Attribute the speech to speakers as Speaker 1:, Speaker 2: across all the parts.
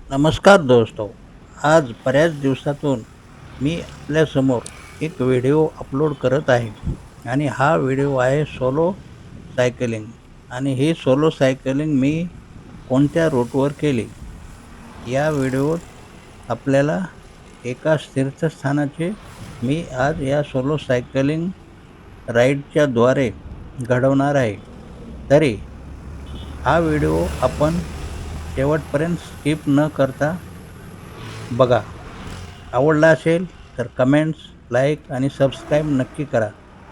Speaker 1: नमस्कार दोस्तों. आज बऱ्याच दिवसातून मी आपल्यासमोर एक व्हिडिओ अपलोड करत आहे आणि हा व्हिडिओ आहे सोलो सायकलिंग. आणि ही सोलो सायकलिंग मी कोणत्या रूटवर केली या व्हिडिओत आपल्याला एका तीर्थस्थानाचे मी आज या सोलो सायकलिंग राईडच्या द्वारे घडवणार आहे. तरी हा व्हिडिओ आपण शेवटपर्यंत स्किप न करता बघा. आवडला असेल तर कमेंट्स, लाईक आणि सबस्क्राईब नक्की करा.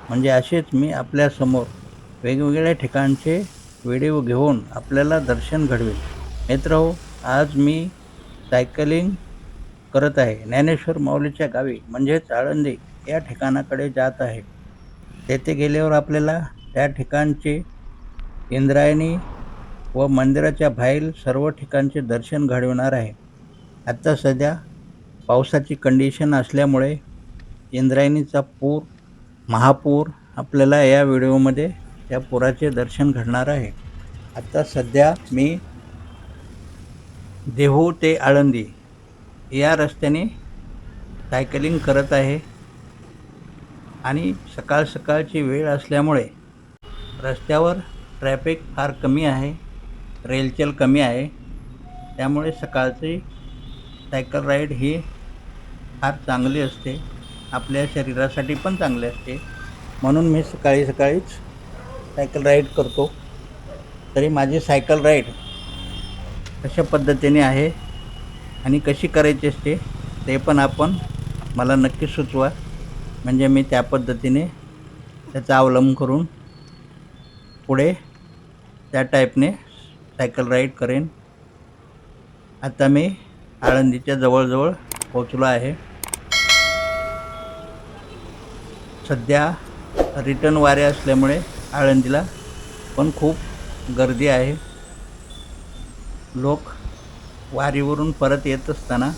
Speaker 1: म्हणजे असेच मी आपल्यासमोर वेगवेगळ्या ठिकाणचे व्हिडिओ घेऊन आपल्याला दर्शन घडवेल. मित्रहो, आज मी सायकलिंग करत आहे. ज्ञानेश्वर माऊलीच्या गावी म्हणजेच आळंदी या ठिकाणाकडे जात आहे. तेथे गेल्यावर आपल्याला त्या ठिकाणचे इंद्रायणी व मंदिराच्या बाहेर सर्व ठिकाणचे दर्शन घडविणार आहे. आता सध्या पावसाची कंडिशन असल्यामुळे इंद्रायणीचा पूर, महापूर आपल्याला या व्हिडिओमध्ये त्या पुराचे दर्शन घडणार आहे. आता सध्या मी देहू ते आळंदी या रस्त्याने सायकलिंग करत आहे आणि सकाळची वेळ असल्यामुळे रस्त्यावर ट्रॅफिक फार कमी आहे, रेलचेल कमी आहे. त्यामुळे सकाळची सायकल राईड ही फार चांगली असते. आपल्या शरीरासाठी पण चांगली असते. म्हणून मी सकाळीच सायकल राईड करतो. तरी माझी सायकल राईड कशा पद्धतीने आहे आणि कशी करायची असते ते पण आपण मला नक्की सुचवा. म्हणजे मी त्या पद्धतीने त्याचा अवलंब करून पुढे त्या टाईपने सायकल राईड करेन. आता मी आळंदीच्या जवळ पोहोचलो आहे. सध्या रिटर्न वारे असल्यामुळे आळंदीला पण खूप गर्दी आहे. लोक वारीवरून परत येत असताना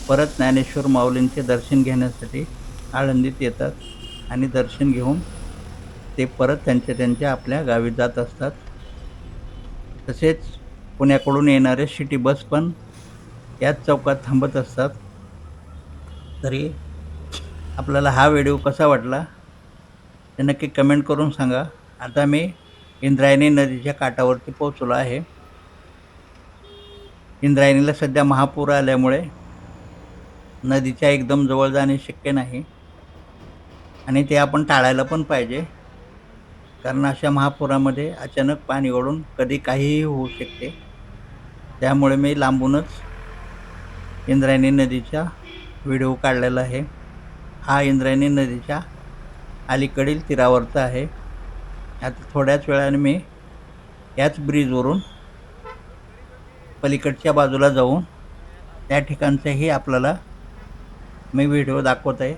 Speaker 1: परत ज्ञानेश्वर माऊलींचे दर्शन घेण्यासाठी आळंदीत येतात आणि दर्शन घेऊन ते परत त्यांच्या आपल्या गावी जात असतात. तसेच पुण्याकडून येणारे सिटी बस पण याच चौकात थांबत असतात. तरी आपल्याला हा व्हिडिओ कसा वाटला ते नक्की कमेंट करून सांगा. आता मी इंद्रायणी नदीच्या काठावरती पोहोचलो आहे. इंद्रायणीला सध्या महापूर आल्यामुळे नदीच्या एकदम जवळ जाणे शक्य नाही आणि ते आपण टाळायला पण पाहिजे. कारण अशा महापुरामध्ये अचानक पाणी ओढून कधी काहीही होऊ शकते. त्यामुळे मी लांबूनच इंद्रायणी नदीचा व्हिडिओ काढलेला आहे. हा इंद्रायणी नदीच्या अलीकडील तीरावरचा आहे. आता थोड्याच वेळाने मी याच ब्रिजवरून पलीकडच्या बाजूला जाऊन त्या ठिकाणचाही आपल्याला मी व्हिडिओ दाखवत आहे.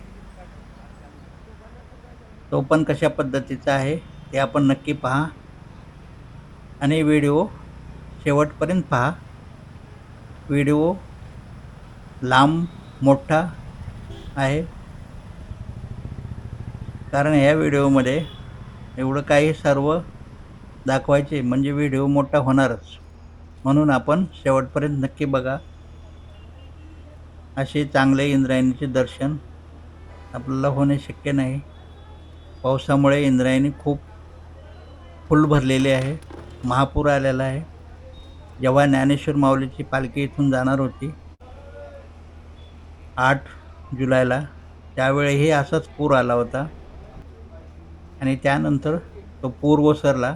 Speaker 1: तो पण कशा पद्धतीचा आहे ते आपण नक्की पहा आणि व्हिडिओ शेवटपर्यंत पहा. व्हिडिओ लांब मोठा आहे कारण या व्हिडिओमध्ये एवढं काही सर्व दाखवायचे म्हणजे व्हिडिओ मोठा होणारच. म्हणून आपण शेवटपर्यंत नक्की बघा. असे चांगले इंद्रायणीचे दर्शन आपल्याला होणे शक्य नाही. पावसामुळे इंद्रायणी खूप फुल भरलेली आहे. महापूर आलेला आहे. जेव्हा ज्ञानेश्वर माऊलीची पालखी इथून जाणार होती 8 जुलैला, त्यावेळीही असाच पूर आला होता आणि त्यानंतर तो पूर ओसरला.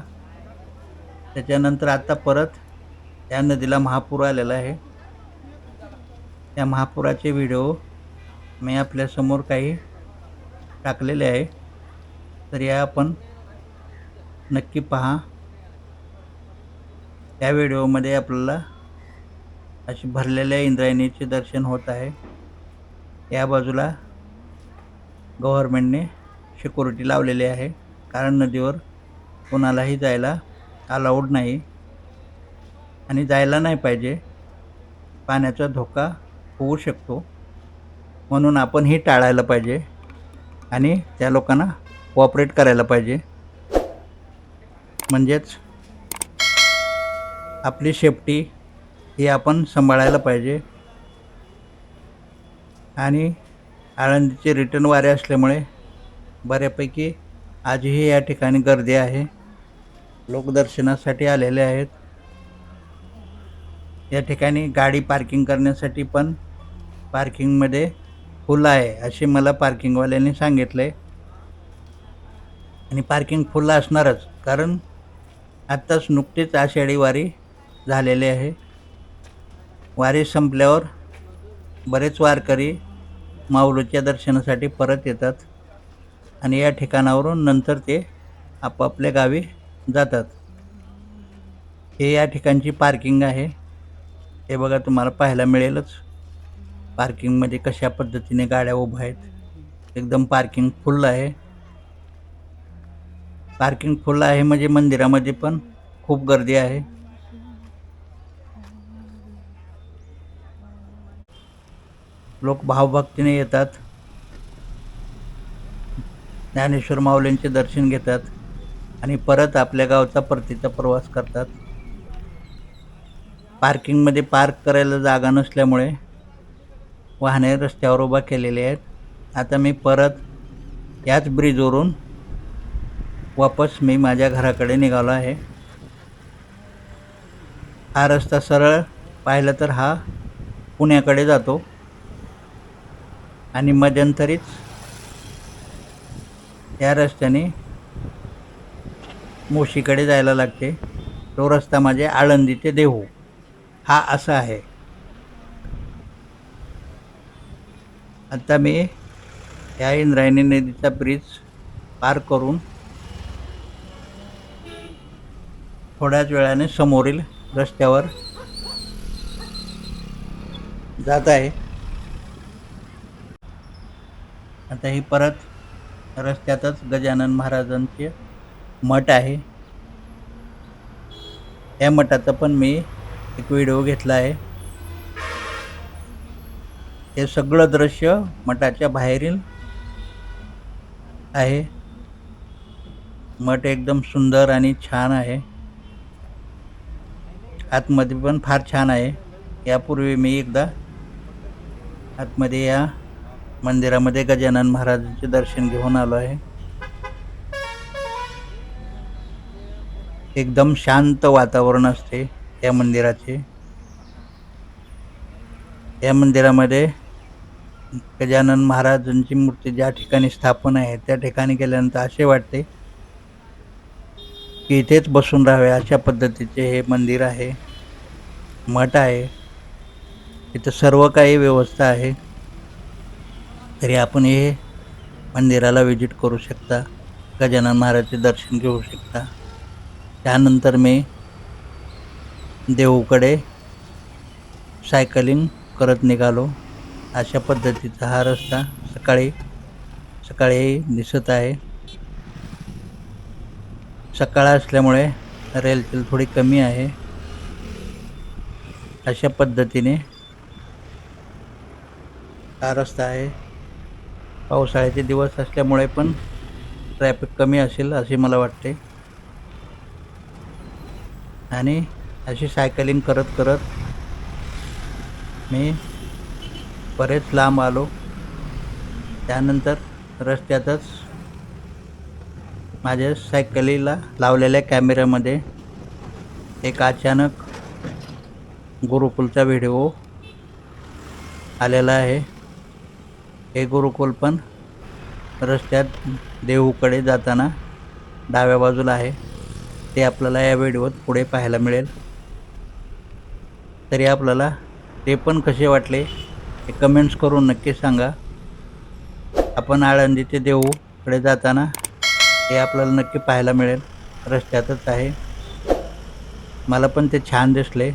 Speaker 1: त्याच्यानंतर आता परत त्या नदीला महापूर आलेला आहे. त्या महापुराचे व्हिडिओ मी आपल्यासमोर काही टाकलेले आहे. तर या आपण नक्की पहा. त्या व्हिडिओमध्ये आपल्याला अशी भरलेल्या इंद्रायणीचे दर्शन होत आहे. या बाजूला गव्हर्नमेंटने सिक्युरिटी लावलेली आहे कारण नदीवर कोणालाही जायला अलाउड नाही आणि जायला नाही पाहिजे. पाण्याचा धोका होऊ शकतो. म्हणून आपण हे टाळायला पाहिजे आणि त्या लोकांना कोऑपरेट करायला पाहिजे. म्हणजेच आपली सेफ्टी हे आपण सांभाळायला पाहिजे. आणि आळंदीचे रिटर्न वारे असल्यामुळे बऱ्यापैकी आजही या ठिकाणी गर्दी आहे. लोक दर्शनासाठी आलेले आहेत. या ठिकाणी गाडी पार्किंग करण्यासाठी पण पार्किंगमध्ये फुल आहे असे मला पार्किंगवाल्यांनी सांगितले. आणि पार्किंग फुल असणारच, कारण आत्ताच नुकतीच आषाढी वारी झालेली आहे. वारी संपल्यावर बरेच वारकरी माऊलीच्या दर्शनासाठी परत येतात आणि या ठिकाणावरून नंतर ते आपापल्या गावी जातात. हे या ठिकाणची पार्किंग आहे. हे बघा, तुम्हाला पाहायला मिळेलच पार्किंगमध्ये कशा पद्धतीने गाड्या उभ्या आहेत. एकदम पार्किंग फुल आहे. पार्किंग फुल आहे म्हणजे मंदिरामध्ये पण खूप गर्दी आहे. लोक भावभक्तीने येतात, ज्ञानेश्वर माऊलींचे दर्शन घेतात आणि परत आपल्या गावचा परतीचा प्रवास करतात. पार्किंगमध्ये पार्क करायला जागा नसल्यामुळे वाहने रस्त्यावर उभा केलेले आहेत. आता मी परत याच ब्रिजवरून वापस मी माझ्या घराकडे निघालो आहे. हा रस्ता सरळ पाहिलं तर हा पुण्याकडे जातो आणि मध्यंतरीच या रस्त्याने मोशीकडे जायला लागते. तो रस्ता म्हणजे आळंदी ते देहू हा असा आहे. आता मी या इंद्रायणी नदीचा ब्रिज पार करून थोड्याच वेळाने समोरील रस्त्यावर जात आहे. आता ही परत रस्त्यातच गजानन महाराजांचे मठ आहे. या मठाचा पण मी एक व्हिडिओ घेतला आहे. हे सगळं दृश्य मठाच्या बाहेरील आहे. मठ एकदम सुंदर आणि छान आहे. आतमध्ये पण फार छान आहे. यापूर्वी मी एकदा आतमध्ये या मंदिरामध्ये गजानन महाराजांचे दर्शन घेऊन आलो आहे. एकदम शांत वातावरण असते या मंदिराचे. या मंदिरामध्ये गजानन महाराजांची मूर्ती ज्या ठिकाणी स्थापन आहे त्या ठिकाणी गेल्यानंतर असे वाटते की इथेच बसून राहावे अशा पद्धतीचे हे मंदिर आहे, मठ आहे. इथं सर्व काही व्यवस्था आहे. तरी आपण हे मंदिराला व्हिजिट करू शकता, गजानन महाराजांचे दर्शन घेऊ शकता. त्यानंतर मी देहूकडे सायकलिंग करत निघालो. अशा पद्धतीचा हा रस्ता सकाळी दिसत आहे. सकाळ असल्यामुळे रेलचेल थोडी कमी आहे. अशा पद्धतीने हा रस्ता आहे. पावसाळ्याचे दिवस असल्यामुळे पण ट्रॅफिक कमी असेल असे मला वाटते. आणि अशी सायकलिंग करत करत मी बरेच लांब आलो. त्यानंतर रस्त्यातच माझ्या सायकलीला लावलेल्या कॅमेऱ्यामध्ये एक अचानक गुरुकुलचा व्हिडिओ आलेला आहे. हे गुरुकुल पण रस्त्यात देहूकडे जाताना डाव्या बाजूला आहे. ते आपल्याला या व्हिडिओत पुढे पाहायला मिळेल. तरी आपल्याला ते पण कसे वाटले हे कमेंट्स करून नक्की सांगा. आपण आळंदी ते देहूकडे जाताना हे आपल्याला नक्की पाहायला मिळेल. रस्त्यातच आहे. मला पण ते छान दिसले.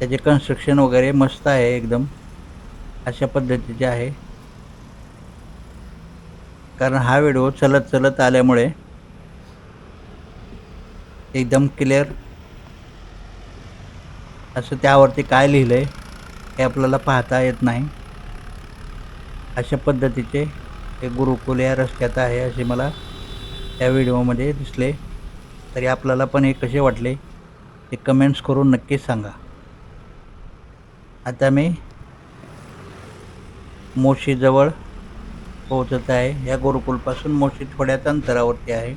Speaker 1: त्याचे कन्स्ट्रक्शन वगैरे मस्त आहे. एकदम अशा पद्धतीचे आहे. कारण हा व्हिडिओ चलत आल्यामुळे एकदम क्लिअर असं त्यावरती काय लिहिलं आहे हे आपल्याला पाहता येत नाही. अशा पद्धतीचे हे गुरुकुल या रस्त्यात आहे असे मला या व्हिडिओमध्ये दिसले. तरी आपल्याला पण हे कसे वाटले ते कमेंट्स करून नक्की सांगा. आता मी मोशीजवळ पोहोचत आहे. या गुरुकुलपासून मोशी थोड्याच अंतरावरती आहे.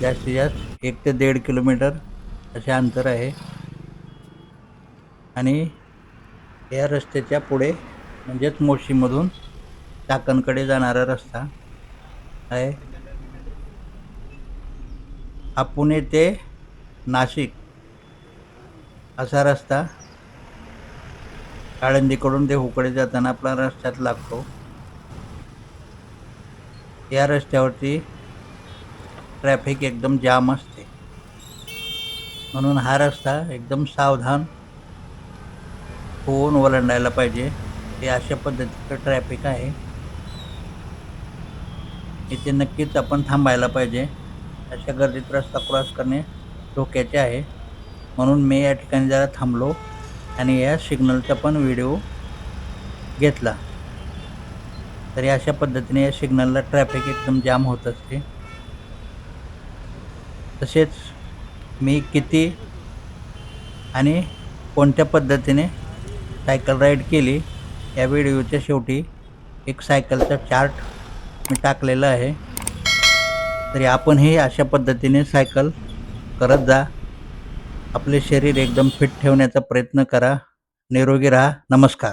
Speaker 1: जास्तीत जास्त 1 ते 1.5 किलोमीटर असे अंतर आहे. आणि या रस्त्याच्या पुढे म्हणजेच मोशीमधून चाकणकडे जाणारा रस्ता आहे. हा पुणे ते नाशिक असा रस्ता आळंदीकडून देहूकडे जाताना आपला रस्त्यात लागतो. या रस्त्यावरती ट्रॅफिक एकदम जाम असते, म्हणून हा रस्ता एकदम सावधान होऊन ओलांडायला पाहिजे. हे अशा पद्धतीचं ट्रॅफिक आहे. इथे नक्कीच आपण थांबायला पाहिजे. अशा गर्दीत रस्ता क्रॉस करणे धोक्याचे आहे, म्हणून मी या ठिकाणी जरा थांबलो आणि या सिग्नलचा पण व्हिडिओ घेतला. तर अशा पद्धतीने या सिग्नलला ट्रॅफिक एकदम जाम होत असते. तसेच मी किती आणि कोणत्या पद्धतीने सायकल राईड केली या व्हिडिओच्या शेवटी एक सायकलचा चार्ट मी टाकलेला आहे. तरी आपणही अशा पद्धतीने सायकल करत जा. आपले शरीर एकदम फिट ठेवण्याचा प्रयत्न करा. निरोगी राहा. नमस्कार.